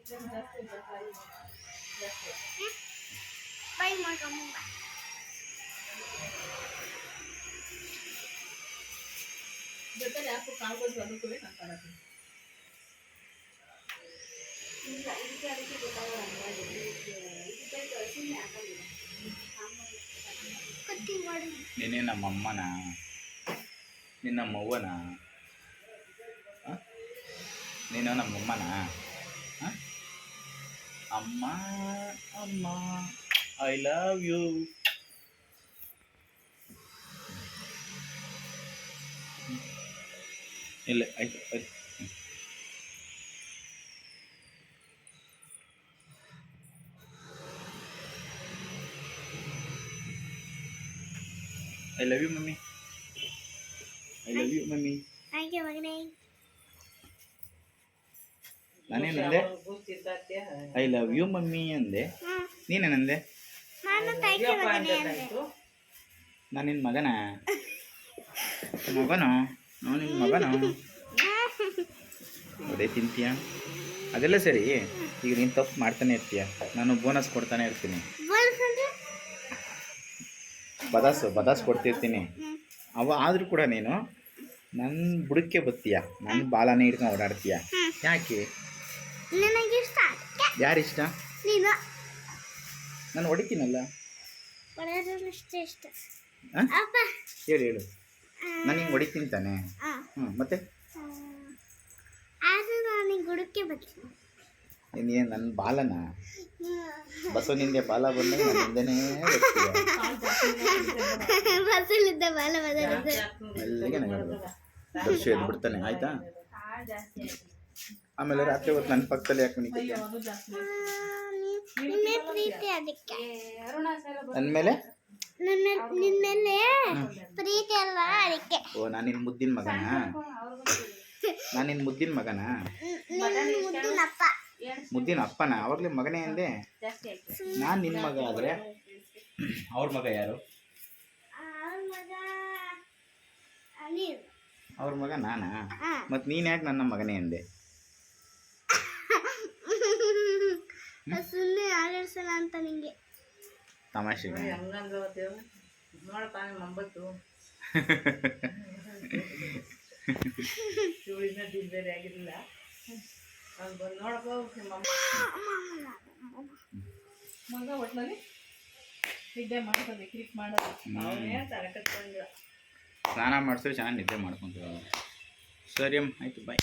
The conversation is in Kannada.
Bay mà cầm một bạn. ಜೊತೆಲಿ ಯಾಕೋ ಕಾಳ್ಬೋದು ಅದು ಕೂಡ ನಾನು ತರಕ್ಕೆ ಇಲ್ಲ ಇದಕ್ಕೆ ಅದಕ್ಕೆ ಗೊತ್ತಾಗಲ್ಲ ಇದಕ್ಕೆ ಹಸಿನೇ ಹಾಕಲ್ಲ ಕಟ್ಟಿ ಮಾಡಿ ನೀನೇ ನಮ್ಮಮ್ಮನ ನಿನ್ನ ನಮ್ಮವ್ವನ ನೀನು ನಮ್ಮಮ್ಮನ ಅಮ್ಮ ಅಮ್ಮ ಐ ಲವ್ ಯು. ಇಲ್ಲ ಆಯ್ತು ಆಯ್ತು. I love you mummy. I love you mummy. ಹಾಗೆ ಮಗನೇ ನಾನೇನಂದೆ ಐ ಲವ್ ಯು ಮಮ್ಮಿ ಅಂದೆ, ನೀನೇನಂದೆ ನಾನು ತಾಯಿಗೆ ಮಗನೇ ಅಂದೆ. ನಾನು ನಿನ್ನ ಮಗನ ಮಗನು ನಾವು ನಿನ್ನ ಮಗನು ಅದೇ ತಿಂತೀಯ ಅದೆಲ್ಲ ಸರಿ. ಈಗ ನೀನು ತಪ್ಪು ಮಾಡ್ತಾನೆ ಇರ್ತೀಯ, ನಾನು ಬೋನಸ್ ಕೊಡ್ತಾನೆ ಇರ್ತೀನಿ, ಬದಾಸ್ ಕೊಡ್ತಿರ್ತೀನಿ. ಆದರೂ ಕೂಡ ನೀನು ನನ್ನ ಬುಡಕ್ಕೆ ಬತ್ತೀಯ, ನನ್ನ ಬಾಲನೇ ಹಿಡ್ಕೊಂಡು ಓಡಾಡ್ತೀಯ. ಯಾಕೆ? ನನಗೆ ಇಷ್ಟ. ಯಾರಿಷ್ಟ? ನೀನು. ನಾನು ಹೊಡಿತೀನಲ್ಲ. ಹೊಡೆಯೋದಷ್ಟೇ ಇಷ್ಟ. ಅಪ್ಪ ಹೇಳು ನಾನು ಹಿಂಗೆ ಹೊಡಿತೀನಿ ತಾನೆ. ಮತ್ತೆ ಆದರೂ ನಾನು ಗುಡಕ್ಕೆ ಬರ್ತೀನಿ. ನೀನು ನನ್ನ ಬಾಲನ ಬಸವನಿಂದೆ ಬಾಲ ಬಂದಾಗ ನನ್ನ ಹಿಂದೆನೇ ಬರ್ತೀಯ. ಬಸ್ಸಲ್ಲಿದ್ದ ಬಾಲ ಬದಲಿದ್ದೆ ಅಲ್ಲಿಗೆ ನನಗೆ ದರ್ಶು ಎದ್ದು ಬಿಡ್ತಾನೆ. ಆಯಿತಾ? ಆಮೇಲೆ ರಾತ್ರಿ ಹೊತ್ತು ನನ್ನ ಪಕ್ಕದಲ್ಲಿ ಯಾಕೆ ಮನಿಕತ್ತೀಯ? ನಿನ್ನೆ ಪ್ರೀತಿ ಅದಕ್ಕೆ ನನ್ನ ಮೇಲೆ ನಿನ್ನೆಲೆ ಪ್ರೀತಿ ಅಲ್ಲ ಅದಕ್ಕೆ. ಓ ನಾನು ನಿನ್ನ ಮುದ್ದಿನ ಮಗನಾ? ನಾನು ನಿನ್ನ ಮುದ್ದಿನ ಮಗನಾ? ಮುದ್ದಿನಪ್ಪ. ಮುದ್ದಿನ ಅಪ್ಪನ? ಅವಾಗಲೇ ಮಗನೇ ಅಂದೆ. ನಾನು ನಿನ್ನ ಮಗ ಆದರೆ ಅವ್ರ ಮಗ ಯಾರು? ಅವ್ರ ಮಗ ನಾನಾ? ಮತ್ತು ನೀನು ಯಾಕೆ ನನ್ನ ಮಗನೇ ಅಂದೆ? ಸುಮ್ಮನೆ ಆಡರ್ಸಲ್ಲ ಅಂತ ನಿಂಗೆ ತಮಾಷೆಗೆ. ಮಗ ಒಟ್ಟಿನಲ್ಲಿ ನಿದ್ದೆ ಮಾಡ್ತದೆ, ಕ್ಲಿಕ್ ಮಾಡೋದು. ಸ್ನಾನ ಮಾಡಿಸಿದ್ರೆ ಚೆನ್ನಾಗಿ ನಿದ್ದೆ ಮಾಡ್ಕೊಂತೀವಿ. ಸರಿ ಅಮ್ಮ, ಆಯಿತು, ಬಾಯ್.